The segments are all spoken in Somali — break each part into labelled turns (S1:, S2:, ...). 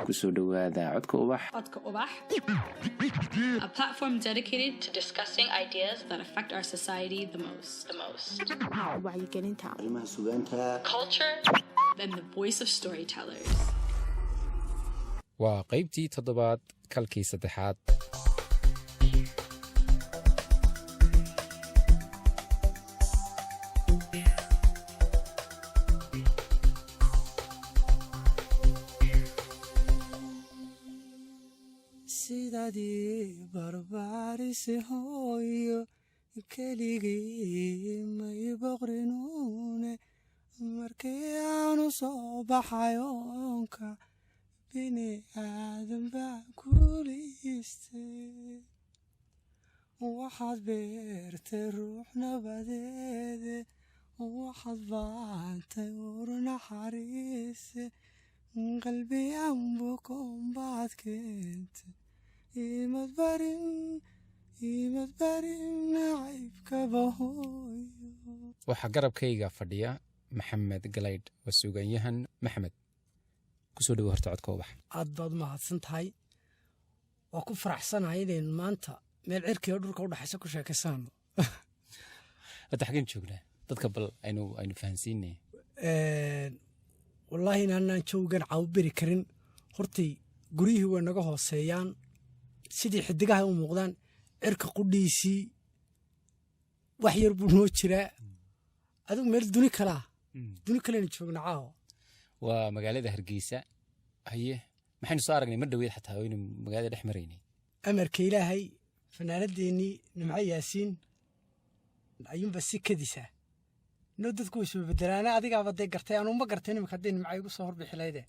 S1: kusoo dhawaada codka ubax.
S2: A platform dedicated to discussing ideas that affect our society the most.
S3: wacyigelinta,
S4: arrimaha suugaanta,
S2: Culture, and the voice of storytellers.
S5: waa qaybtii 7 kalkii 3.
S6: sidadii barbaarise hooyo keligii may boqrinuune markii aanu soo baxayoonka bini aadan baa kuliistay waxaad beertay ruux nabadeede waxaad baantay ur naxariise qalbiyan bukoon baad keentay imad barin nacaybkaba hooyo.
S5: waxaa garabkayga fadhiya maxamed galaydh waa suugaanyahan. maxamed kusoo dhawo horta codka ubax.
S6: aad baad mahadsan tahay. waa ku faraxsanahay inaynu maanta meel cirkiga dhulka u dhaxaysa ku sheekaysano.
S5: hadda xageen joognaa dadka bal aynu fahansiinay.
S6: wallaahi inaanaan joogan caawberi karin. hortay guryihii way naga hooseeyaan sidii xidigaha u muuqdaan. cirka qudhiisii wax yar buu noo jiraa. adigu meel duni kalena joogna caawa.
S5: waa magaalada Hargeysa. haye maxaynu soo aragnay mar dhaweed xataa waynu magaalada dhex maraynay.
S6: amarka ilaahay fanaanadeennii nimco yaasiin ayuunba si kadisa noo dadku way soo bedelaana. adigaaba dee gartay aanu ma gartay nimka haddii nimca igu soo horbixi lahayde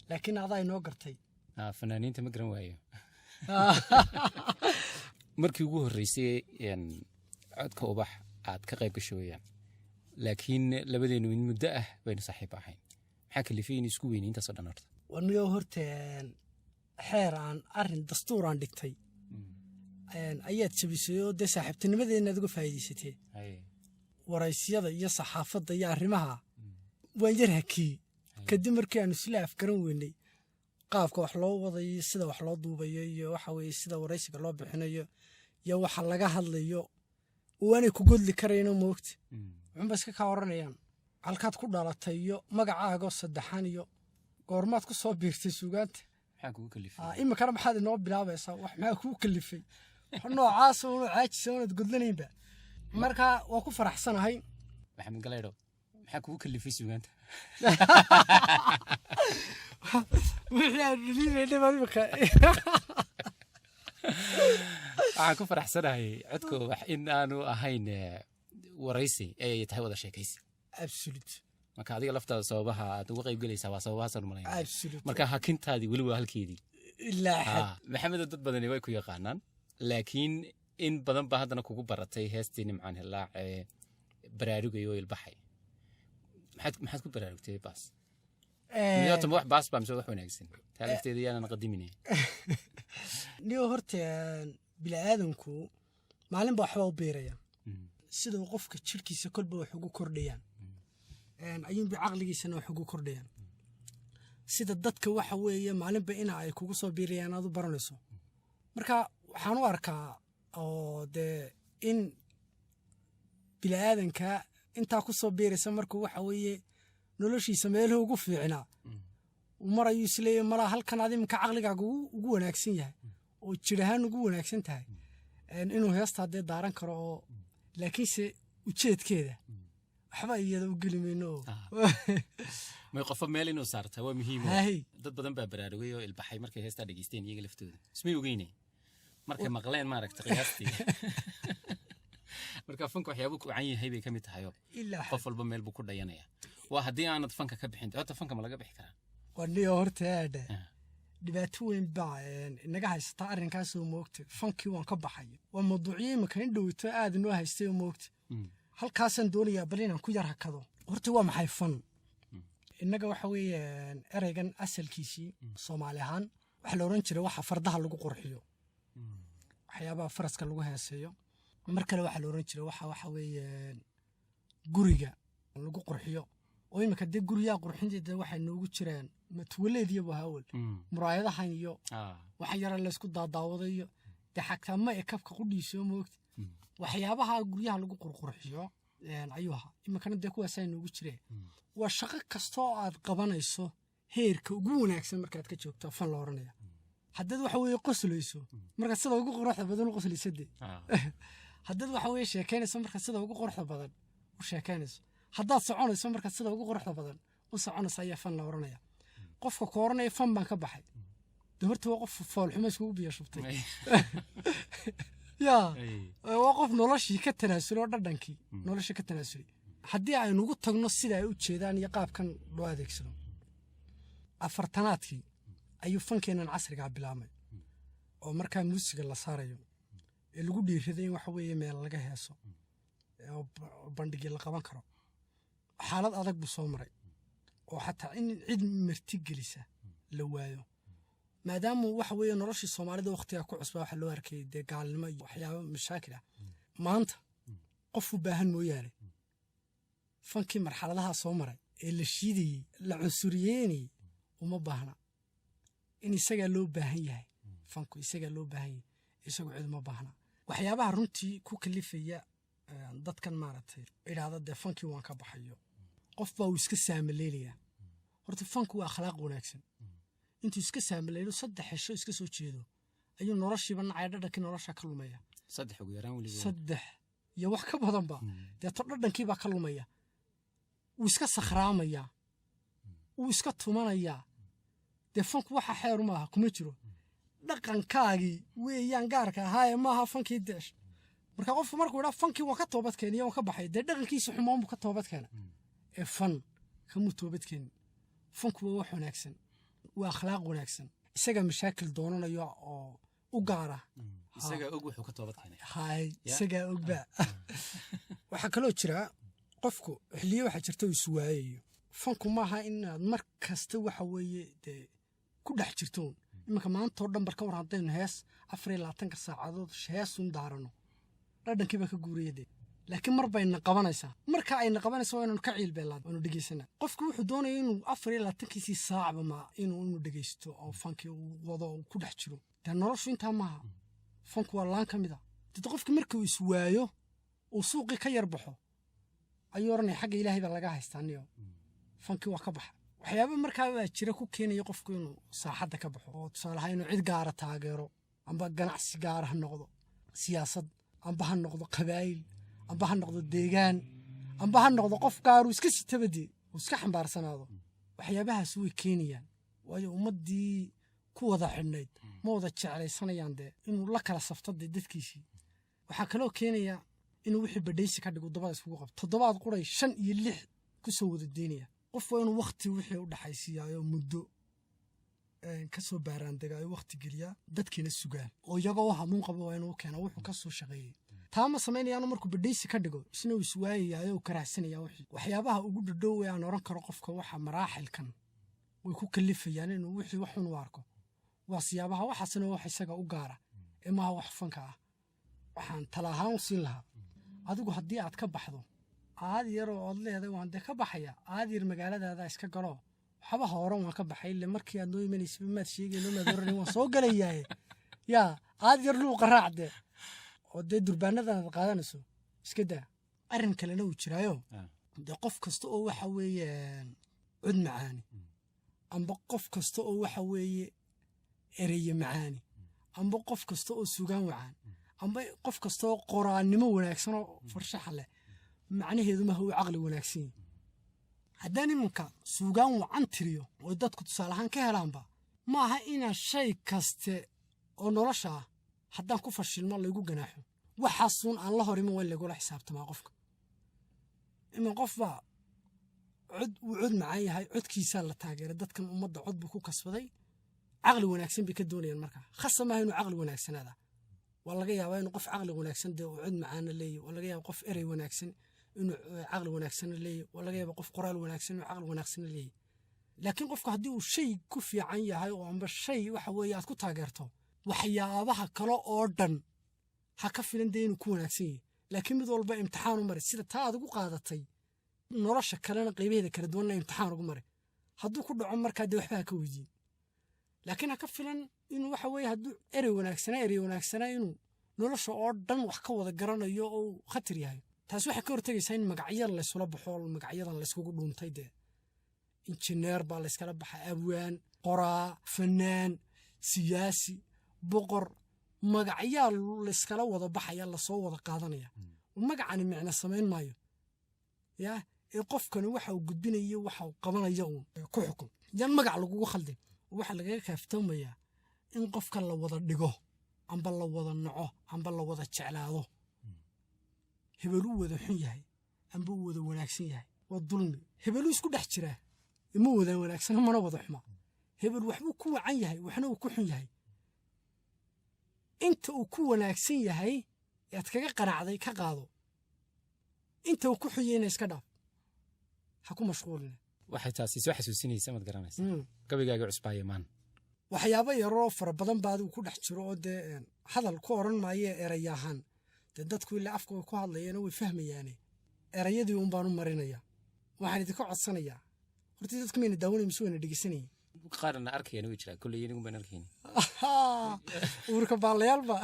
S6: laakiin adaa inoo gartay.
S5: fanaaniinta ma garan waayo. markii ugu horreysay codka ubax aad ka qayb gasho weeyaan, laakiin labadeenu in muddo ah baynu saaxiib ahayn. maxaa kalifay in isku weynay intaasoo dhan horta?
S6: wanniyo horta xeer aan arrin dastuur aan dhigtay ayaad jabisay oo dee saaxiibtinimadeenna aad uga faa'iidaysatee. waraysyada iyo saxaafadda iyo arrimaha waan yar hakii kadib markii aanu isla afgaran weynay qaabka wax loo wadayo, sida wax loo duubayo iyo waxa weeye sida waraysiga loo bixinayo iyo waxa laga hadlayo waanay ku godli karayno moogta. wuxuunba iska kaa oranayaan halkaad ku dhalatay iyo magacaago saddexan iyo goormaad ku soo biirtay suugaanta.
S5: maxaa kugu kalifay?
S6: iminkana maxaad inoo bilaabaysaa wax maxaa kugu kalifay noocaas oo caajisa oonad godlanaynba. marka waa ku faraxsanahay.
S5: maxamed galaydho maxaa kugu kalifay suugaanta? waxaan ku faraxsanahay codka ubax in aanu ahayn waraysi ay tahay wada sheekaysi.
S6: absolute.
S5: marka adiga laftaada sababaha aad uga qayb galaysaa waa sababahaasaan malaynaya.
S6: absolute.
S5: marka hakintaadii weli waa halkeedii.
S6: ilaa xad.
S5: maxamed dad badani way ku yaqaanaan, laakiin in badan baa haddana kugu baratay heestii nimcaan hilaac ee baraarugayo ilbaxay. maxaad ku baraarugtay baas? miyaatama wax baas baa mise wax wanaagsan taa lafteeda yaanan qadiminay.
S6: niyo horta bilaadanku maalinba waxba u beeraya sidoo qofka jirkiisa kolba wax ugu kordhayaan ayuunba caqligiisana wax ugu kordhayaan. sida dadka waxa weeye maalinba ina ay kugu soo biirayaan aad u baranayso. marka waxaan u arkaa oo dee in bilaadanka intaa ku soo biiraysa markuu waxa weeye noloshiisa meeluhu ugu fiicnaa mar ayuu isleeyahay malaa halkan aad iminka caqligaaga ugu wanaagsan yahay oo jir ahaan ugu wanaagsan tahay inuu heesta haddee daaran karo oo laakiinse ujeedkeeda waxba iyada u geli mayno.
S5: may qofo meel inuu saartaa waa muhiim. dad badan baa baraarugay oo ilbaxay markay heestaa dhegeysteen iyaga laftooda ismay ogeynay markay maqleen maaragta qiyaastii. marka fanka waxyaabuu ku wacan yahay bay ka mid tahay oo qof walba meel buu ku dhayanaya. waa haddii aanad fanka ka bixin horta fanka ma laga bixi karaa?
S6: wanniyo horta aadha dhibaato weyn baa inaga haysataa arrinkaasoo moogta. fankii waan ka baxay waa mawduucyo iminka in dhowto aad inoo haystay oo moogta. halkaasaan doonayaa bal inaan ku yar hakado. horta waa maxay fan? innaga waxa weeye ereygan asalkiisii soomaali ahaan waxa la oran jiray waxa fardaha lagu qurxiyo, waxyaabaha faraska lagu heeseeyo. mar kale waxa la oran jiray waxa weeye guriga lagu qurxiyo oo imika dee guryaha qurxinteeda waxay noogu jiraan matwaleediyo hawal muraayadahan iyo waxa yara la isku daadaawadayo dee xataa ma ekabka qudhiiso moogta waxyaabaha guryaha lagu qurqurxiyo ayuha imikana dee kuwaas ay noogu jireen waa shaqo kasta oo aad qabanayso heerka ugu wanaagsan markaad ka joogto fan la oranaya haddii waxa weeye qoslayso marka sida ugu quruxda badan u qoslaysadde haddii waxa weeye sheekeynayso marka sida ugu quruxda badan u sheekeynayso haddaad soconayso marka sida ugu quruxda badan u soconayso ayaa fan la oranaya qofka ku oranaya fan baan ka baxay de horta waa qof fool xumo iskugu biyo shubtay yaa waa qof noloshii ka tanaasulay oo dhadhankii nolosha ka tanaasulay haddii aynu ugu tagno sida ay u jeedaan iyo qaabkan loo adeegsado afartanaadkii ayuu fankeenan casrigaa bilaabmay oo markaa muusiga la saarayo ee lagu dhiiraday in waxa weeye meel laga heeso oo bandhigii la qaban karo xaalad adag buu soo maray oo xataa in cid marti gelisa la waayo maadaama waxa weeye noloshii soomaalida waqtiga ku cusbaa waxa loo arkay dee gaalnimo iyo waxyaabo mashaakil ah maanta qof u baahan mooyaane fankii marxaladaha soo maray ee la shiidayey la cunsuriyeenayey uma baahna in isagaa loo baahan yahay fanku isagaa loo baahan yahay isagu cid uma baahna waxyaabaha runtii ku kalifaya dadkan maaragtay idhaahda dee fankii waan ka baxayo qof baa uu iska saamaleelayaa horta fanku waa akhlaaq wanaagsan intuu iska saamaleelo 3 xesho iska soo jeedo ayuu noloshiiba nacay dhadhankii nolosha ka lumaya
S5: 3 ugu yaraan weliba
S6: 3 iyo wax ka badan ba dee to dhadhankii baa ka lumaya uu iska sakhraamaya uu iska tumanaya dee fanku waxa xeer maaha kuma jiro dhaqankaagii weeyaan gaarka ahaa maaha fankii deesh marka qofku markuu idhaa fankii waa ka toobad keenay oo ka baxay dee dhaqankiisa xumaan buu ka toobad keenay ee fan kamu toobad keenay fanku waa wax wanaagsan waa akhlaaq wanaagsan isaga mashaakil doonanayo oo u gaara
S5: isaga og wuxuu ka toobad keenay
S6: hay isaga ogba waxa kale oo jira qofku xilliyo waxa jirta uu iswaayayo fanku maaha inaad mar kasta waxa weeye dee ku dhex jirto imanka maanta oo dhan barka war haddaynu hees 24 saacadood heesun daarano dhadhankii baa ka guuriyay laakiin mar bayna qabanaysaa marka ayna qabanayso inuu ka ciil beelaad inuu dhageysana qofku wuxuu doonayaa inuu 24 saacba ma inuu dhageysto oo fanki uu wado ku dhex jiro taa noloshu inta maaha fanku waa laan kamida dad qofku markuu iswaayo oo suuqi ka yar baxo ayuu oranay xagga ilaahay baa laga haystaaniyo fanki waa ka baxa waxyaabo markaa waa jira ku keenaya qofku inuu saaxadda ka baxo oo tusaalaha inuu cid gaar ah taageero amba ganacsi gaar ah noqdo siyaasad amba ha noqdo qabaayil amba ha noqdo deegaan amba ha noqdo qof gaar uu iska sitabadi uu iska xambaarsanaado waxyaabahaas way keenayaan waayo ummadii ku wada xidhnayd ma wada jeclaysanayaan dee inuu la kala safto dadkiisii waxaa kaloo keenaya inuu wixii badhaysi ka dhigo dabada iskugu qabto 7 quray 5 iyo 6 ku soo wada deynaya qof waa inuu waqti wixii u dhaxaysiiyo muddo ka soo baaraan degaayo waqti geliya dadkiina sugaan oo iyagoo hamuun qabo waa inuu keeno wuxuu ka soo shaqeeyay taama sameynayaan markuu badhaysi ka dhigo isna uu iswaayay oo karaahsanaya waxyaabaha ugu dhadhow aan oran karo qofka waxa maraaxilkan way ku kalifayaan inuu wixii wax u arko waa siyaabaha waxaasna wax isaga u gaara ma wax fanka ah waxaan talaahaan u siin lahaa adigu haddii aad ka baxdo aad yar oo leedahay waan ka baxaya aad yar magaaladaada iska galo waxba hooran waan ka baxay ilaa markii aad noo imanayso maad sheegayno maad oran waan soo galayaa yaa aad yar luu qaraacde oo dee durbaanada aad qaadanayso iska daa arrin kalena uu jiraayo dee qof kasta oo waxa weeye cud macaani amba qof kasta oo waxa weeye ereye macaani amba qof kasta oo sugaan wacaan amba qof kasta oo qoraanimo wanaagsan oo farshax leh macnaheedu ma huwa aqli wanaagsan haddaan imanka sugaan wacan tiriyo oo dadku tusaalahaan ka helaanba ma aha inaan shay kaste oo nolosha haddaan ku fashilmo lagu ganaaxo waxaasuun aan la horimin waa lagula xisaabtamaa qofka iman qofba cud macaan yahay codkiisaa la taageeray dadkan ummadda cod buu ku kasbaday caqli wanaagsan bay ka doonayaan markaa khasa maaha inuu caqli wanaagsanaada waa laga yaabaa inuu qof caqli wanaagsan dee uu cod macaana leeyahy waa laga yaabaa qof erey wanaagsan inuu caqli wanaagsan leeyahy waa laga yaabaa qof qoraal wanaagsan inuu caqli wanaagsan leeyahy laakiin qofku haddii uu shay ku fiican yahay oo amba shay waxa weeye aad ku taageerto waxyaabaha kale oo dhan ha ka filan dee inuu ku wanaagsan yahay laakiin mid walba imtixaan u maray sida taa aad ugu qaadatay nolosha kalena qaybaheeda kala duwanna imtixaan ugu maray hadduu ku dhaco markaa dee waxba ha ka weydiin laakiin ha ka filan inuu waxa weeye hadduu erey wanaagsanaa inuu nolosha oo dhan wax ka wada garanayo oo khatar yahay taas waxay ka hortagaysaa in magacyada laysula baxo magacyadan layskugu dhuuntay dee injineer baa layskala baxay abwaan qoraa fanaan siyaasi boqor magacyaa layskala wada baxaya lasoo wada qaadanaya magacani micno samayn maayo yaa ee qofkani waxa uu gudbinayo waxa uu qabanayo ku xukun yan magac lagugu khaldin waxa laga kaaftamaya in qofka la wada dhigo amba la wada naco amba la wada jeclaado hebelu wada xun yahay amba uu wada wanaagsan yahay waa dulmi hebelu isku dhex jira ima wada wanaagsan mana wada xuma hebel waxbuu ku wacan yahay waxna uu ku xun yahay inta uu ku wanaagsan yahay yaad kaga qanacday ka qaado inta uu ku xun yahay iska dhaaf ha ku mashquulin
S5: waxay taasi soo xasuusinaysaa mad garanaysa gabigaaga cusbaaye maan
S6: waxyaabo yaroo fara badan baad ku dhex jiro oo dee hadal ku oran maayo erayahan dee dadku ilaa afka ku hadlayeen way fahmayaan erayadii uun baan u marinaya waxaan idinku codsanayaa horta dadku meena daawanayeen soo wana dhigsanayeen
S5: qaarna arkayeen way jiraa kulli inigu baan arkayeen
S6: urka baalayalba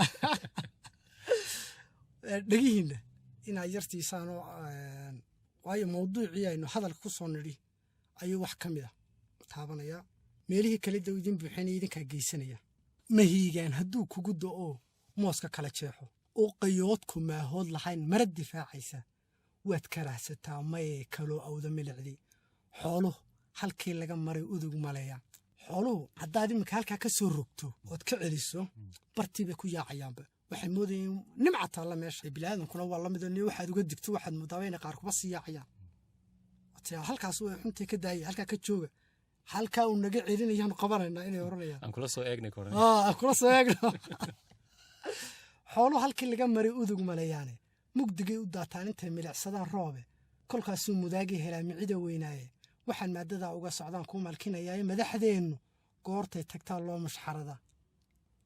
S6: dhagihiina inaa yartiisaan oo waayo mawduucii aynu hadalka ku soo nidhi ayuu wax ka mid ah taabanaya meelihii kale daw idin buuxinaya idinkaa geysanaya mahiigaan hadduu kugu da'o mooska kala jeexo oo qayoodku maahood lahayn mara difaacaysa waad karaahsataa maye kaloo awda milicdi xooluhu halkii laga maray udug maleeya xooluhu haddaad iminka halkaa ka soo rogto ood ka celiso bartii bay ku yaacayaanba waxay moodayeen nimca taalla meesha bilaaadankuna waa la mid oo waxaad uga digto waxaad moodaa inay qaar kuba sii yaacayaan halkaas way xuntay ka daayay halkaa ka jooga halkaa uu naga celinayaan qabanaynaa inay oranayaan
S5: aan kula soo eegnay koran
S6: aan kula soo eegno xooluhu halkii laga maray udug maleeyaane mugdigay u daataan intay milicsadaan roobe kolkaasuu mudaagii helaa micida weynaaye waxaan maadadaa uga socdaan ku malkinayaa madaxdeennu goortay tagtaa loo mushxarada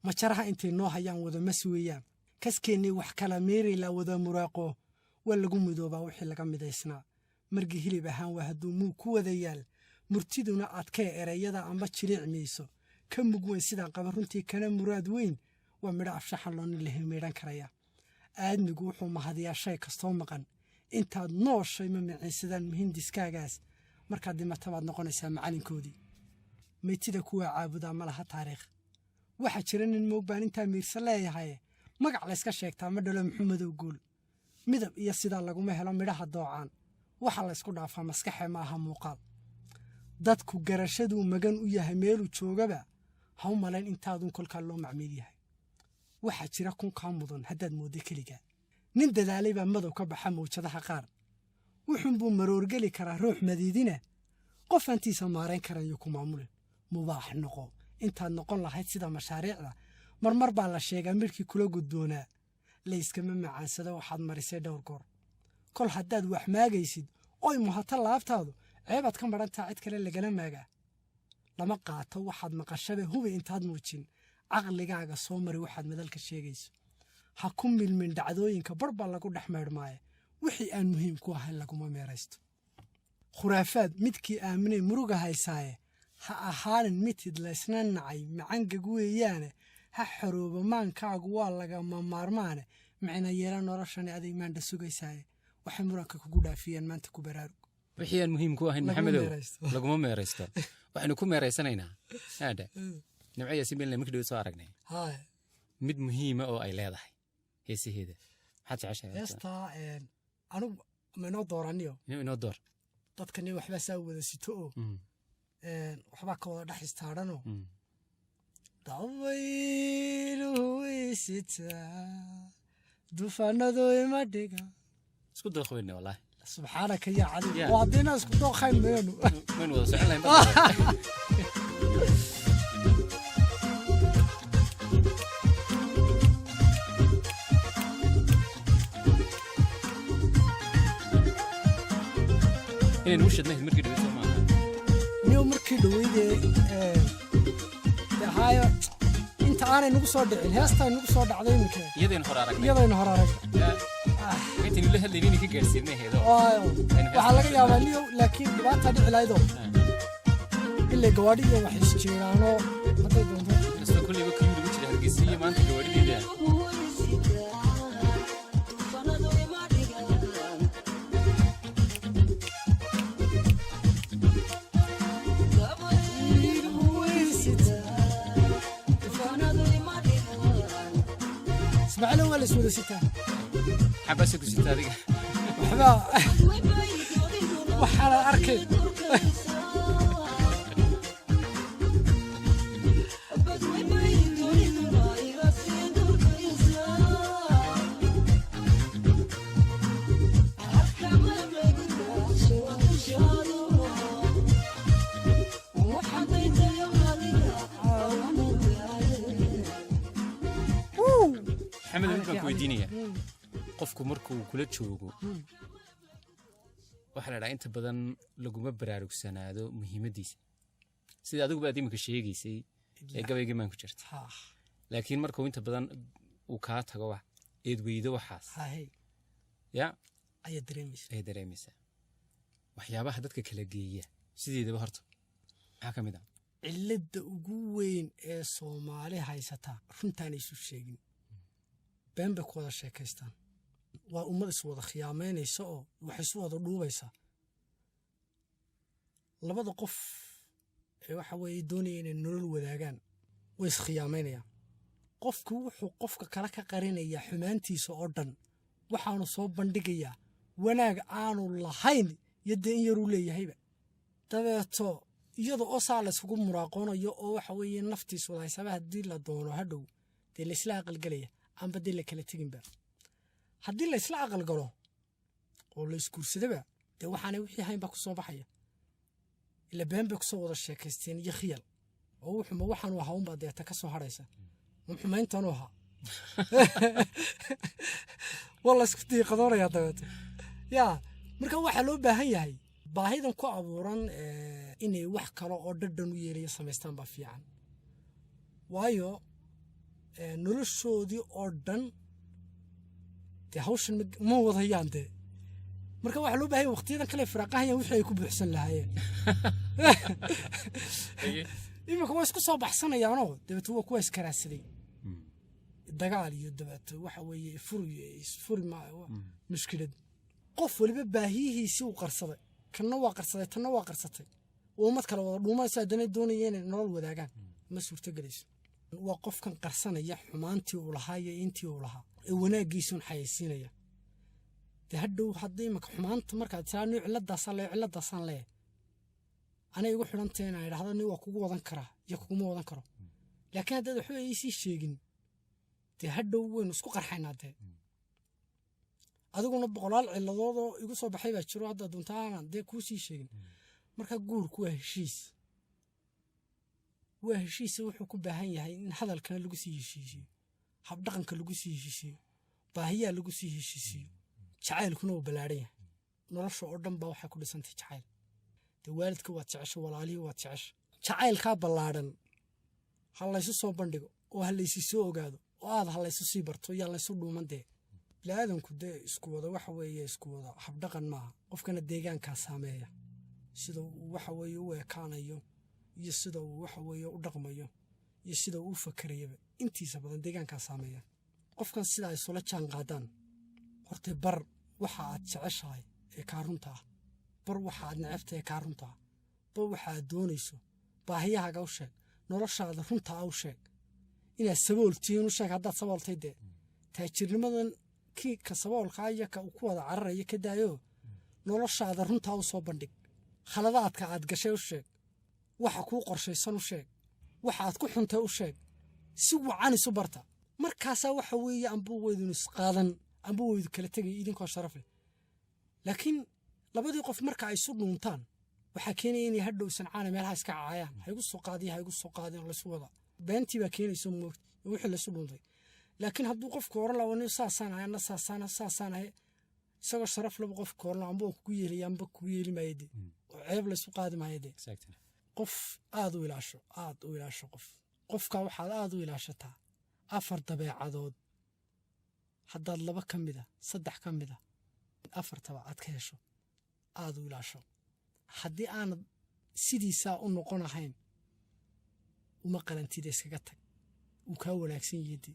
S6: majaraha intay noo hayaan wada mas weeyaan kaskeennii wax kala meeraylaa wada muraaqo waa lagu midoobaa wixii laga midaysnaa margii hilib ahaan waa hadduu muu ku wada yaal murtiduna adkee erayada amba jiliic mayso ka mug weyn sidaan qaba runtii kana muraad weyn waa midho afshaxan loonin la hilmeedhan karaya aadmigu wuxuu mahadiyaa shay kastoo maqan intaad nooshay ma miciinsadaan muhindiskaagaas markaad dhimata baad noqonaysaa macalinkoodii maytida kuwaa caabudaa ma laha taariikh waxaa jira nin moog baan intaa miirsa leeyahay magac layska sheegtaa ma dhalo maxamedow guul midab iyo sidaa laguma helo midhaha doocaan waxa laysku dhaafaa maskaxe ma aha muuqaal dadku garashaduu magan u yahay meeluu joogaba ha u malayn intaadun kolkaa loo macmiil yahay waxaa jira kunkaa mudan haddaad moodda keligaa nin dadaalay baa madow ka baxa mawjadaha qaar wuxuunbuu maroorgeli karaa ruux madiidina qof hantiisa maarayn karayo ku maamulin mubaax noqo intaad noqon lahayd sida mashaariicda marmar baa la sheegaa midhkii kula gudboonaa layskama macaansado waxaad marisay dhowr goor kol haddaad wax maagaysid oy muhato laabtaadu ceebaad ka madhantaa cid kale lagala maagaa lama qaato waxaad maqashabe hubi intaad muujin caqligaaga soo mari waxaad madalka sheegayso ha ku milmin dhacdooyinka bar baa lagu dhex maydhmaaye wixii aan muhiim ku ahayn laguma meeraysto khuraafaad midkii aaminay muruga haysaaye ha ahaanin mitid laysna nacay macangag weeyaane ha xoroobo maankaagu waa lagama maarmaane micna yeela noloshani aday maandha sugaysaaye waxay muranka kugu dhaafiyeen maanta ku baraarug
S5: wixii aan muhiim ku ahayn maxamedow laguma meeraysto waxaynu ku meeraysanaynaa haadha nimcaya si meel markii soo aragnay mid muhiima oo ay leedahay heesaheeda maxaad jeceshahay
S6: heestaa anugu ma inoo dooraniyo
S5: inoo door
S6: dadkani waxbaa saa wada sito oo waxbaa ka wada dhex istaadhanoo dabayluhu isitaa dufanadu ima dhiga
S5: isku dooqweyne wallaahi
S6: subxaanaka yaa cali waa haddayna isku dooqayn maynu
S5: wada socon lahayn inaynu u shidnay markii dhawey soo maaha
S6: niyo markii dhaweydee haayo inta aanay nagu soo dhicin heestaa nagu soo dhacday iminka
S5: iyadaynu hor aragnay intii la hadlayni ka gaarsiinay heedo
S6: waxa laga yaabaa niyo laakiin dhibaata dhici laaydo ilaa gawaadhiga wax isjeeraano haday doonto
S5: isla kulliba ku yiri jira hargeysa maanta gawaadhideeda
S6: معلومة ولا سودة ستة
S5: حبسك ستة هذيك
S6: وحبا وحلا أركض
S5: محمد وين كويدينيا qofku markuu kula joogo waxa la dhahay inta badan laguma baraarugsanaado muhiimadiisa sida adigu baad imika sheegaysay ee gabayga maan ku jirta laakiin markuu inta badan uu ka tago wax eed weydo waxaas ya ay dareemaysa waxyaabaha dadka kala geeya sideedaba horta waxa kamid ah
S6: cilada ugu weyn ee Soomaali haysata runtaan isu sheegin bamba ku wada sheekaystaan waa ummad is wada khiyaameynaysa oo wax is wada dhuubaysa labada qof ee waxa weey doonayeen inay nolol wadaagaan way is khiyaameynayaan qofku wuxuu qofka kala ka qarinaya xumaantiisa oo dhan waxaanu soo bandhigayaa wanaag aanu lahayn yadda in yar u leeyahayba dabeeto iyada oo saa la isugu muraaqoonayo oo waxa weeye naftiisa wada haysabaha haddii la doono hadhow dee la isla aqalgalaya amba dee la kala teginba haddii la isla aqal galo oo la iskuursadaba dee waxaanay wixii hayn baa ku soo baxaya ila been bay ku soo wada sheekaysteen iyo khiyal oo wuxuma waxaanu ahaa unbaa deeta ka soo hadhaysa xumayntaanu ahaa walla isku diiqadoonayaa dabeeto yaa marka waxaa loo baahan yahay baahidan ku abuuran inay wax kale oo dhadhan u yeelaya samaystaan baa fiican waayo noloshoodii oo dhan dee hawshan ma wadayaan dee marka waxaa loo baahanya waqtiyadan kale firaaqahayaan wixii ay ku buuxsan lahaayeen iminka waa isku soo baxsanayaanoo dabeeto waa kuwa iskaraadsaday dagaal iyo dabeeto waxa weeye furi mushkilad qof waliba baahiyihiisii uu qarsaday kanna waa qarsaday tanna waa qarsatay ummad kale wada dhuumanaysa haddana doonayeen inay nolol wadaagaan ma suurtagelayso waa qofkan qarsanaya xumaantii uu lahaa iyo intii uu lahaa ee wanaaggiisuun xayaysiinaya dee hadhow haddii imaka xumaanta markaad tiraa nin ciladaasaan leeyahay anay igu xidhantay inaan idhahdo nin waa kugu wadan karaa iyo kuguma wadan karo laakiin haddaad waxba iisii sheegin dee hadhow waynu isku qarxaynaa dee adiguna boqolaal ciladoodoo igu soo baxay baa jiro hadda duntaana dee kuu sii sheegin marka guurku waa heshiis wuxuu ku baahan yahay in hadalkana lagu sii heshiisiyo habdhaqanka lagu sii heshiisiyo baahiyaa lagu sii heshiisiyo jacaylkuna uu ballaaran yahay nolosha oo dhan baa waxay ku dhisantay jacayl dee waalidka waad jecesho walaalihii waad jecesho jacaylkaa ballaaran ha laysu soo bandhigo oo ha laysi soo ogaado oo aad ha laysu sii barto yaa laysu dhuuman dee bilaadanku dee isku wada waxa weeye isku wada habdhaqan maaha qofkana deegaankaa saameeya sida uu waxa weeye u ekaanayo iyo sida uu waxa weeye u dhaqmayo iyo sida uu u fakarayaba intiisa badan deegaankaa saameeya qofkan sida ay sula jaan qaadaan hortay bar waxa aad jeceshahay ee kaa runta ah bar waxa aad necebtahay ee kaa runta ah bar waxa aad doonayso baahiyahaaga u sheeg noloshaada runtaa u sheeg inaad sabooltihiin u sheeg haddaad sabooltay dee taajirnimadan kii ka saboolkaa iyo ka ku wada cararaya ka daayo noloshaada runtaa u soo bandhig khaladaadka aad gashay u sheeg waxa kuu qorshaysan u sheeg waxa aad ku xuntay u sheeg si wacan isu barta markaasaa waxa weeye ambuu weydun isqaadan ambuu weydu kala tegay idinkoo sharaf leh laakiin labadii qof marka ay isu dhuuntaan waxaa keenaya inay hadhow sancaana meelaha iska caayaan ha igu soo qaadeen laysu wada beentii baa keenayso moogta wixii laysu dhuuntay laakiin hadduu qofku oran lahaa nin saasaan ahay anna saasaan ahay isagoo sharaf laba qofka oran lahaa ambuu kugu yeelaya amba kugu yeeli maayo dee oo ceeb laysu qaadi maayo dee qof aad u ilaasho qofka waxaad aad u ilaashataa 4 dabeecadood haddaad 2 ka mida 3 ka mida 4taba aad ka hesho aad u ilaasho haddii aanad sidiisaa u noqonahayn uma qalantida iskaga tag uu kaa wanaagsan yahay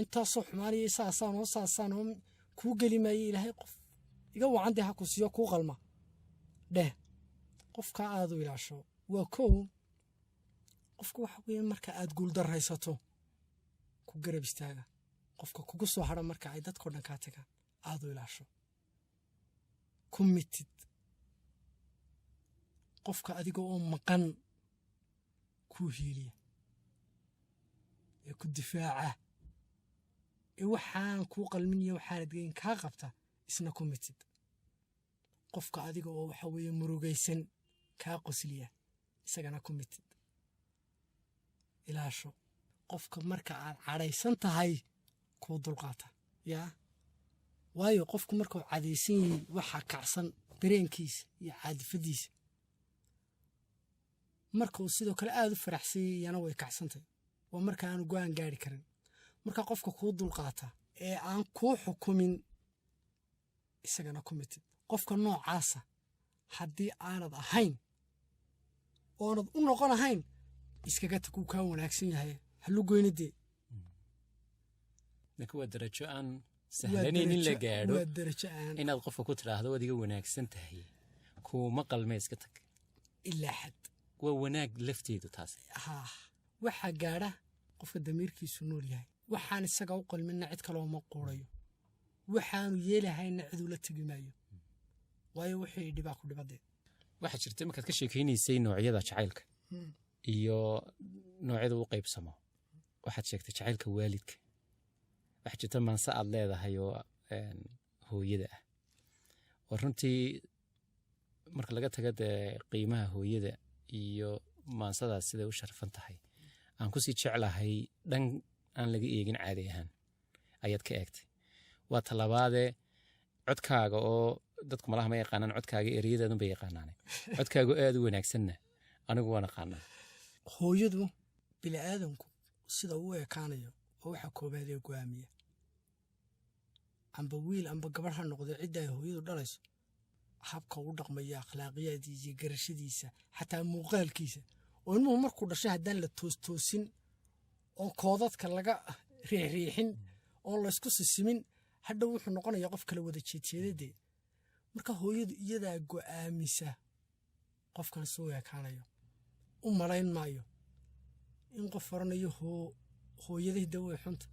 S6: intaasoo xumaanaya saasaan oo kuu geli maayay ilaahay qof iga wacan dee ha ku siiyo kuu qalma dheh qofka aad u ilaasho waa kow qofka waxa weeye marka aad guuldarraysato ku garab istaaga qofka kugu soo hadha marka ay dadkoo dhan kaa tagaan aad u ilaasho committed qofka adiga oo maqan kuu hiiliya ee ku difaaca ee waxaan kuu qalmin iyo waxaanad geyn kaa qabta isna committed qofka adiga oo waxa weeye murugaysan kaa qosliya isagana committed ilaasho qofka marka aad cadhaysan tahay kuu dulqaata yaa waayo qofku markuu cadaysan yahay waxaa kacsan dareenkiisa iyo caadifadiisa markuu sidoo kale aad u faraxsan yahay iyana way kacsantahay waa marka aanu go'aan gaari karin marka qofka kuu dulqaata ee aan kuu xukumin isagana committed qofka noocaasa haddii aanad ahayn oonad u noqon ahayn iskaga tag uu kaa wanaagsan yahay halu goynidee
S5: laakiin waa darajo aan sahlanaynin la gaadho inaad qofka ku tidhaahdo waad iga wanaagsan tahay kuuma qalme iska tag
S6: ilaa xad
S5: waa wanaag lafteedu taas
S6: waxaa gaadha qofka damiirkiisu nool yahay waxaan isaga u qalminna cid kaloo ma quurayo waxaanu yeelahayna ciduu la tegi maayo waayo wixii dhibaa ku dhibadee
S5: waxaa jirta markaad ka sheekaynaysay noocyada jacaylka iyo noocyada u qaybsamo waxaad sheegtay jacaylka waalidka waxaa jirta maanse aad leedahay oo hooyada ah oo runtii marka laga taga dee qiimaha hooyada iyo maansadaas siday u sharfan tahay aan ku sii jeclahay dhan aan laga eegin caadi ahaan ayaad ka eegtay waa talabaadee codkaaga oo dadku malaha ma yaqaanaan codkaaga ereyadaadun bay yaqaanaane codkaaga aad u wanaagsanna anigu waan aqaanaa
S6: hooyadu bini'aadanku sida uu ekaanayo oo waxa koobaad ee go'aamiya amba wiil amba gabadh ha noqdo cidda ay hooyadu dhalayso habka uu dhaqmayo akhlaaqiyadiisa iyo garashadiisa xataa muuqaalkiisa oo ilmuhu markuu dhashay haddaan la toostoosin oo koodadka laga riixriixin oo laysku sisimin hadhow wuxuu noqonayaa qof kala wada jeedjeedadee marka hooyadu iyadaa go'aamisa qofkan soo ekaanayo u malayn maayo in qof oranayo hooyaday dawey xunta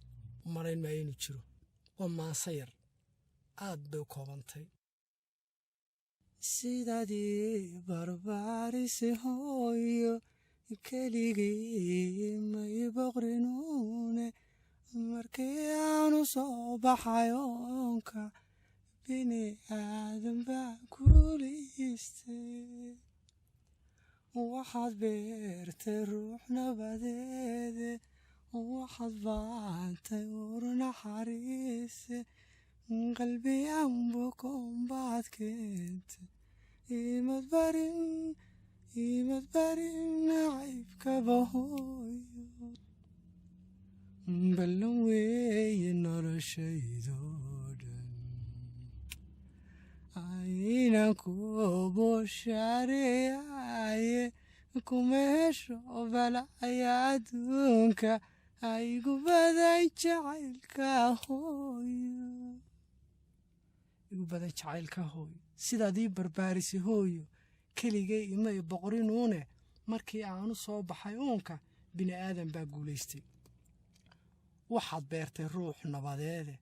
S6: u malayn maayo inuu jiro waa maanse yar aad bay u koobantay sidaadii barbaarise hooyo keligii may boqrinuune markii aanu soo baxayoonka bini aadan baa kuliistay waxaad beertay ruux nabadeede waxaad baantay ur naxariise qalbiyan bukoon baad keentay imad barin nacaybkaba hooyo ballan weeye noloshaydoo dhan aynan ku boshaareeyaye kuma hesho balaya adduunka aygu badan jacaylka hooyo igu badan jacaylka hooyo sidaad ii barbaarisay hooyo keligay imay boqrinuune markii aanu soo baxay uunka bini aadan baa guulaystay waxaad beertay ruux nabadeede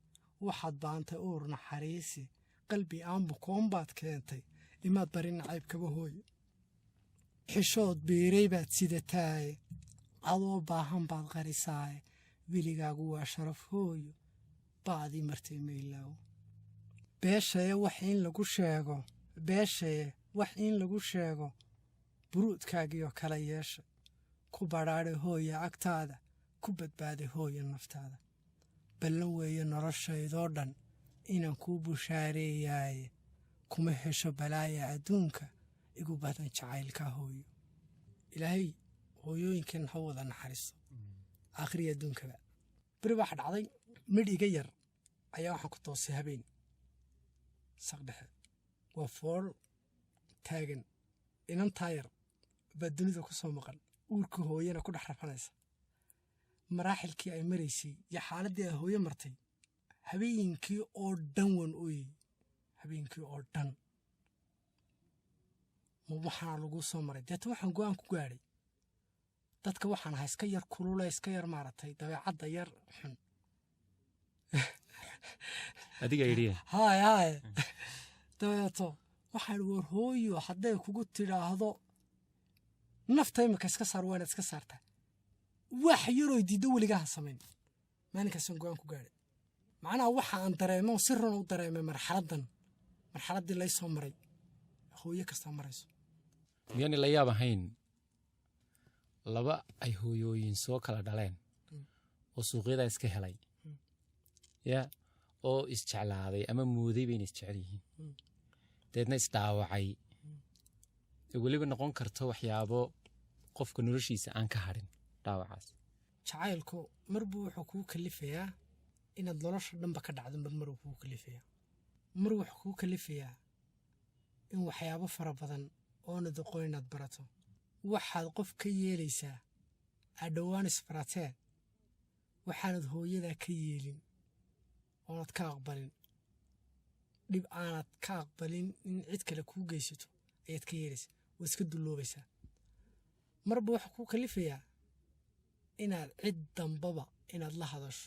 S6: waxaad baantay uur naxariisi qalbi aan bukoon baad keentay imaad barin nacaybkaba hooyo xishood biiray baad sidataaye adoo baahan baad qarisaaye weligaagu waa sharaf hooyo baadii martay maylaawo beeshaye wax in lagu sheego buruudkaagiyo kala yeesha ku badhaadhay hooya agtaada ku badbaaday hooya naftaada ballan weeye noloshaydoo dhan inaan kuu bushaareeyaaye kuma hesho balaaya adduunka igu badan jacaylka hooyo ilaahay hooyooyinkan ha wada naxariisto aakhiriya adduunkaba beri waxa dhacday midh iga yar ayaa waxaan ku toosay habeen saqdhexe waa fool taagan inan taayar baa dunida ku soo maqan uurka hooyana ku dhex rafanaysa maraaxilkii ay maraysay iyo xaaladdii ay hooyo martay habeenkii oo dhan waan ooyey habeenkii oo dhan ma waxaana lagu soo maray deeta waxaan go'aan ku gaadhay dadka waxaan ahaa iska yar kulula iska yar maaragtay dabeecadda yar xun
S5: adiga yidhiya
S6: haye dabeeto waxaan war hooyo hadday kugu tidhaahdo nafta imika iska saar waa inaad iska saartaa wax yaroo diiddo weligaa ha samayn maalinkaasaan go'aan ku gaadhay macnaha waxa aan dareemo si run u dareemay marxaladdii lay soo maray hooyo kastaa marayso
S5: miyaani la yaab ahayn laba ay hooyooyin soo kala dhaleen oo suuqyada iska helay ya oo isjeclaaday ama mooday bayna isjecel yihiin deedna isdhaawacay weliba noqon karto waxyaabo qofka noloshiisa aan ka hadhin dhaawacaas
S6: jacaylku marbuu wuxuu kuu kalifayaa inaad nolosha dhanba ka dhacdo mar wuxuu kuu kalifayaa mar wuxuu kuu kalifayaa in waxyaabo fara badan oona doqo inaad barato waxaad qof ka yeelaysaa aad dhowaan isbaratee waxaanad hooyadaa ka yeelin oonad ka aqbalin dhib aanad ka aqbalin in cid kale kuu geysato ayaad ka yeelaysaa waad iska dulloobaysaa marba wuxuu kuu kalifayaa inaad cid dambaba inaad la hadasho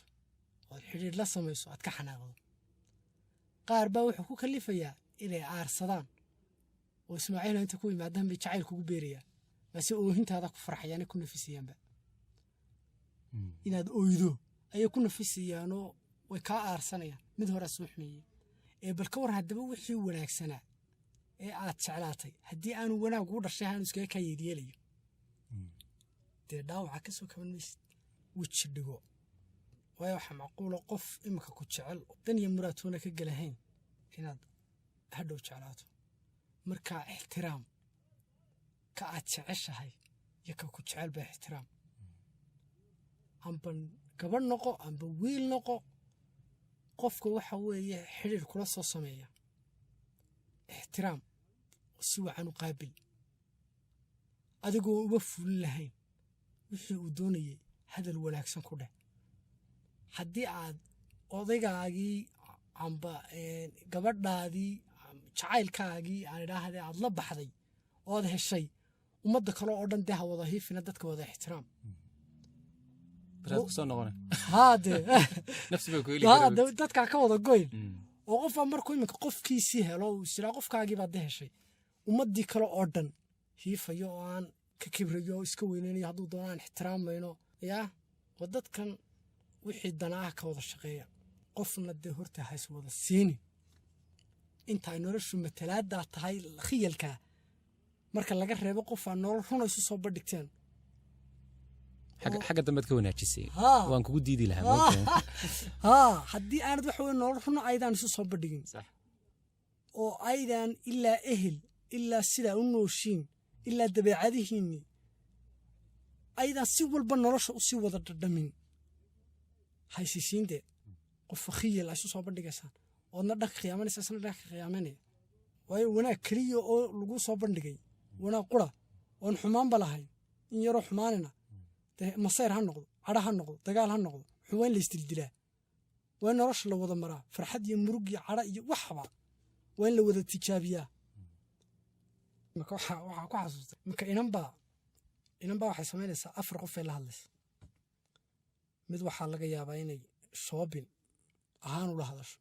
S6: ood xidhiidh la samayso aad ka xanaaqdo qaar baa wuxuu ku kalifayaa inay aarsadaan oo ismaaciila inta ku yimaadaan bay jacayl kugu beerayaa balse oohintaada ku farxayaanay ku nafisayaanba inaad oydo ayay ku nafisayaanoo way kaa aarsanayaan mid horaa soo xumeeyey ee bal ka war haddaba wixii wanaagsanaa ee aad jeclaatay haddii aanu wanaag ugu dhashay aanu iskaga kaa yeelyeelayo dee dhaawaca ka soo kaban maysid weji dhigo waayo waxaa macquula qof imika ku jecel dan iyo muraatoona ka gelahayn inaad hadhow jeclaato markaa ixtiraam ka aad jeceshahay iyo ka ku jecel baa ixtiraam amba gabadh noqo amba wiil noqo qofka waxa weeye xidhiir kula soo sameeya ixtiraam si wacan u qaabil adigoo uba fulin lahayn wixii uu doonayay hadal wanaagsan ku dheh haddii aad odaygaagii amba gabadhaadii jacaylkaagii aan idhaahday aad la baxday ood heshay ummadda kale oo dhan dee ha wada hiifina dadka wada ixtiraam dadkaa ka wada goyn oo qofaa markuu iminka qofkiisii helo uu isiraa qofkaagiibaad de heshay ummaddii kale oo dhan hiifayo oo aan ka kibrayo oo iska weynaynayo hadduu doono aan ixtiraamayno yaa waa dadkan wixii danaaha ka wada shaqeeya qofna dee horta hays wada siinin intaay noloshu matalaaddaa tahay khiyalkaa marka laga reebo qofaa nolol runa isu soo bandhigteen
S5: xagga dambead ka wanaajisay waan kugu diidi
S6: lahaa haddii aanad waxa weye nolol runa aydaan isu soo bandhigin oo aydaan ilaa ehel ilaa sidaa u nooshiin ilaa dabeecadihiinni aydaan si walba nolosha usii wada dhadhamin haysisiinde qofka khiyal a isu soo bandhigaysaan oodna dhanka khiyaamanaysa isna dhanka khiyaamanaya waayo wanaag keliya oo lagu soo bandhigay wanaag qura oon xumaanba lahayn in yaroo xumaanina masayr ha noqdo cadha ha noqdo dagaal ha noqdo waa in la isdildilaa waa in nolosha la wada maraa farxad iyo murug iyo cadha iyo waxba waa in la wada tijaabiyaa marka waxaa ku xasuustay marka inanbaa waxay samaynaysaa 4 qof ay la hadlaysa mid waxaa laga yaabaa inay shoobin ahaan ula hadasho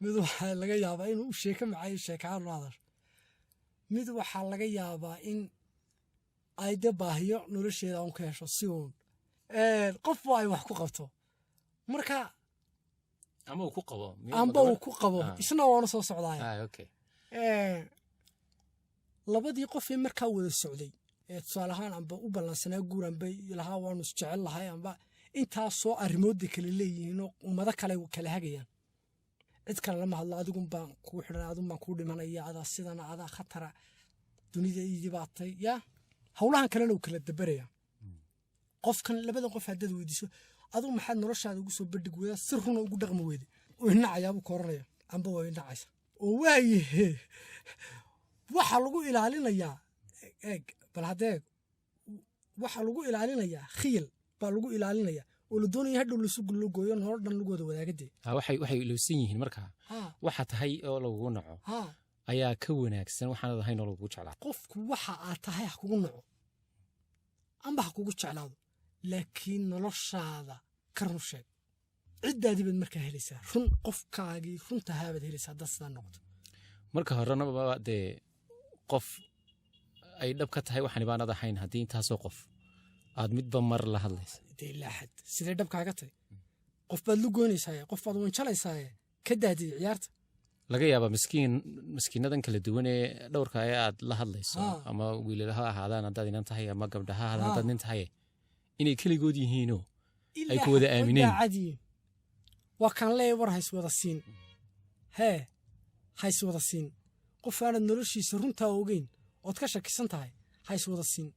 S6: mid waxaa laga yaabaa inuu sheeko macayo sheekahaan ula hadasho mid waxaa laga yaabaa in ay de baahiyo nolosheeda un ka hesho si uun qofba ay wax ku qabto marka
S5: amba
S6: uu ku qabo isna waana soo socdaaya labadii qofee markaa wada socday ee tusaale ahaan amba u ballansanaa guur amba lahaa waanu isjecel lahay amba intaasoo arrimoodda kale leeyihiinoo ummado kale kala hagayaan cid kale lama hadlo adigun baan kuu xidhan adun baan kuu dhimanaya adaa sidana adaa khatara dunida iidii baatay yaa howlahan kalena uu kala dabaraya qofkan labadan qof haddaad weydiiso aduu maxaad noloshaada ugu soo bandhig weydaa si runa ugu dhaqmi weyday oo inacayaabuu kooranaya amba waa inacaysa oo waayahe waxaa lagu ilaalinayaa eeg bal haddee waxaa lagu ilaalinayaa khiyal baa lagu ilaalinayaa oo la doonaya hadhow lasu gullo gooyo nolol dhan lagooda wadaagadee
S5: waxay ilowsan yihiin markaa waxa tahay oo lagugu naco ayaa ka wanaagsan waxaanad ahayn oo lagugu jeclaado
S6: qofku waxa aad tahay ha kugu naco amba ha kugu jeclaado laakiin noloshaada ka run sheeg ciddaadii baad markaa helaysaa run qofkaagii runtahaabaad helaysaa haddaad sidaa noqoto
S5: marka horenaba dee qof ay dhab ka tahay waxaan ibaanad ahayn haddii intaasoo qof aad midba mar la hadlaysa
S6: dee laaxad sidee dhabkaaga tahay qof baad lu goynaysaaye qof baad wanjalaysaaye ka daadiyey ciyaarta
S5: laga yaabaa miskiinadan kala duwan ee dhowrka ee aad la hadlayso ama wiilal ha ahaadaan haddaad inan tahay ama gabdha ha ahaadaan haddaad nin tahay inay keligood yihiinoo ay ku wada aamineen
S6: waa kaan leeya war hays wada siin hee hays wada siin qof aanad noloshiisa runtaa ogeyn ood ka shakisan tahay hays wada siin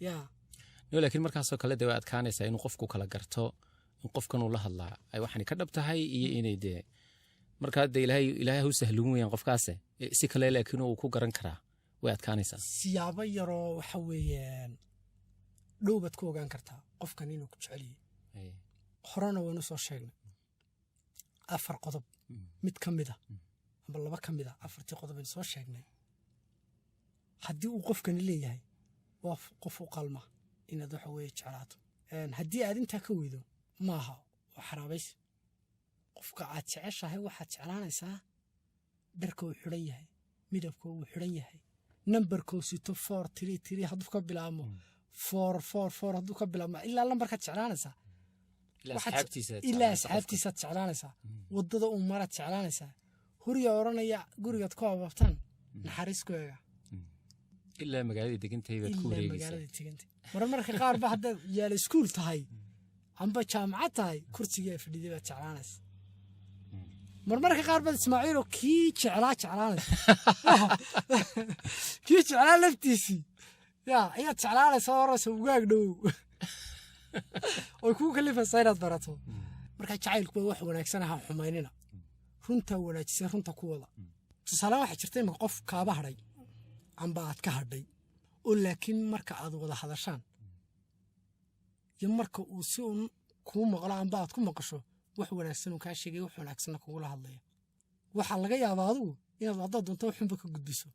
S6: yaa
S5: no laakiin markaasoo kale dee way adkaanaysaa inuu qofku kala garto in qofkanuu la hadlaa ay waxani ka dhab tahay iyo inay dee markaa dee ilaahay hu sahlun weyaan qofkaase si kale laakiin uu ku garan karaa way adkaanaysaa
S6: siyaabo yaroo waxa weeyaan dhow baad ku ogaan kartaa qofkan inuu ku jeceliyey horena waynu soo sheegnay 4 qodob mid ka mid ah amba 2 ka mid ah 4tii qodob aynu soo sheegnay haddii uu qofkani leeyahay waa qof u qalma inaad waxa weeye jeclaato haddii aad intaa ka weydo maaha waa xaraabays qofka aad jeceshahay waxaad jeclaanaysaa dharka uu xidhan yahay midabka uu xidhan yahay nambarkuu sito 433 hadduu ka bilaabmo 444 hadduu ka bilaabmo ilaa lambarkaad jeclaanaysaa ilaa asxaabtiisaad jeclaanaysaa waddada uu maraad jeclaanaysaa huriyaa odhanaya gurigaad ku abaabtaan naxariis ku eega
S5: ilaa magaalada degantahay baad ku wareegaysaa
S6: marmarka qaar ba haddaad yaala iskuul tahay amba jaamacad tahay kursigaa fadhiday baad jeclaanaysa marmarka qaar baad ismaaciiloo kii jeclaanaysa kii jeclaa laftiisii yaa ayaad jeclaanaysa horaysa ugaag dhowow oy kuu kalifaysaa inaad barato marka jacaylku waa wax wanaagsan aha xumaynina runtaa wanaajisay runta ku wada tusaale waxaa jirta imika qof kaaba hadhay amba aad ka hadhay oo laakiin marka aad wada hadashaan iyo marka uu si uun kuu maqlo amba aad ku maqasho wax wanaagsan uu kaa sheegay wax wanaagsanna kugula hadlaya waxaa laga yaabaa adigu inaad haddaad doonto waxunba ka gudbiso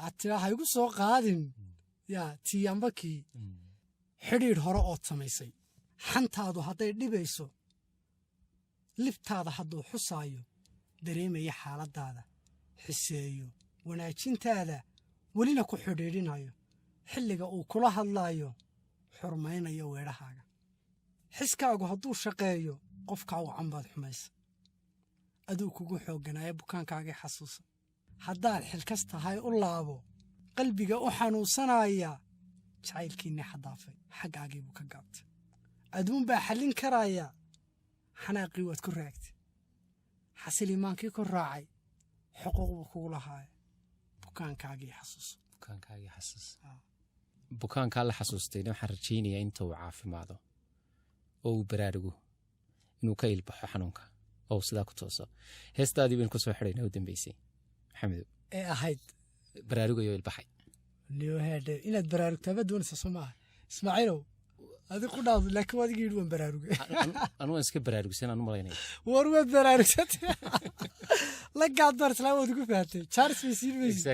S6: aad tiraa ha igu soo qaadin yaa tii amba kii xidhiidh hore ood samaysay xantaadu hadday dhibayso libtaada hadduu xusaayo dareemaya xaaladdaada xiseeyo wanaajintaada welina ku xidhiidhinayo xilliga uu kula hadlaayo xurmaynayo weedhahaaga xiskaagu hadduu shaqeeyo qofkaa wacan baad xumaysa aduu kugu xoogganaayo bukaankaagii xasuusa haddaad xilkas tahay u laabo qalbiga u xanuunsanaya jacaylkiinni xadaafay xaggaagii buu ka gaabtay aduun baa xallin karaya xanaaqii waad ku raagtay xasil imaankii ku raacay xuquuq buu kugu lahaaya bukaankaagii xasuus
S5: bukaankaa la xasuustayna waxaan rajaynayaa inta uu caafimaado oo uu baraarugo inuu ka ilbaxo xanuunka oo uu sidaa ku tooso heestaadii baynu ku soo xidhaynaa u dambaysay maxamedow
S6: ee ahayd
S5: baraarugayo ilbaxay
S6: niyohedhe inaad baraarugtaaba doonaysa soo maaha ismaaciilow adi ku dhaado laakiin waa adiga yidhi waan baraarugay
S5: anu waan iska baraarugsan aan u malaynaya
S6: war waad baraarugsatay la gaadbar islaa waad ugu fahatay charles bay siin maysid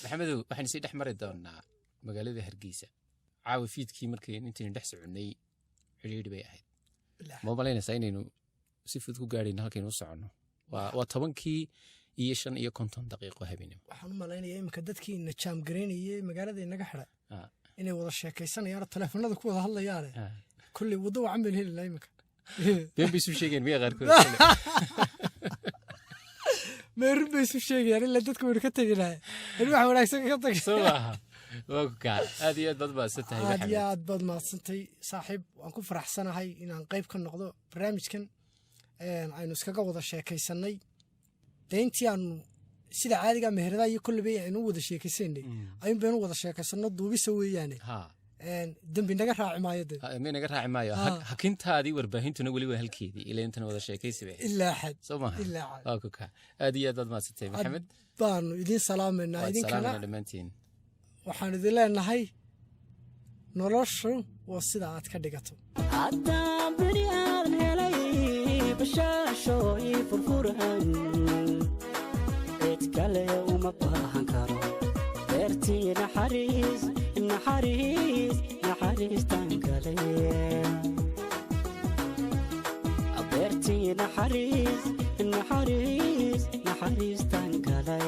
S5: maxamedow waxaan isii dhex mari doonaa magaalada hargeysa caawa fiidkii markii intaynu dhex soconnay xidhiidhi bay ahayd ma malaynaysaa inaynu si fudud ku gaadhayno halkaynu u soconno waa 15 daqiiqo habeenimo
S6: waxaan u malaynayaa iminka dadkii ina jaamgaraynayey magaalada inaga xidhay inay wada sheekaysanayaan oo teleefanada ku wada hadlayaane kolley waddo wacan baynu heli lahaa iminka
S5: been bay isu sheegeen miya qaarkood
S6: meerun bay isu sheegayaan ilaa dadka waynu ka tegi lahay in wax wanaagsan ka tagi
S5: soo maaha waa ku kaa aad iyo aad baad mahadsan tahay
S6: aad iyo aad baad mahadsantay saaxiib waan ku faraxsanahay inaan qayb ka noqdo barnaamijkan aynu iskaga wada sheekaysannay dee intii aanu sida caadiga meheradaha iyo kolleyba aynu u wada sheekaysanay ayuun baynu wada sheekaysanno duubisa weeyaane dembi naga raaci maayo de
S5: ma naga raaci maayo hakintaadii warbaahintuna weli waa halkeedii ilaa intana wada sheekaysi bay
S6: ilaa xad
S5: soo maaha waa ku kaa aad iyo aad baad mahadsantay maxamed
S6: baanu idiin salaamaynaa idinkana
S5: dhammaantiin
S6: waxaan idin leenahay noloshu waa sida aad ka dhigato
S1: haddaan beri aan helay bashaasho ii furfuran cid kale uma baahan karo beertii naxariistaan kale beertii naxariistaan kale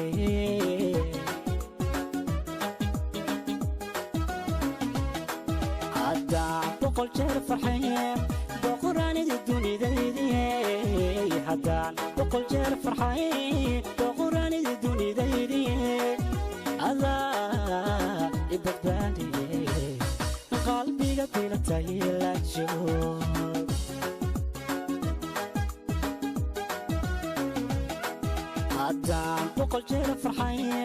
S1: haddaan boqol jeer farxaye boqoraanidii dunidaydii haddaan boqol jeer farxaye boqoraanidii dunidaydii adaa ibadbaadiye qalbiga kulatay la joog haddaan boqol jeer farxaye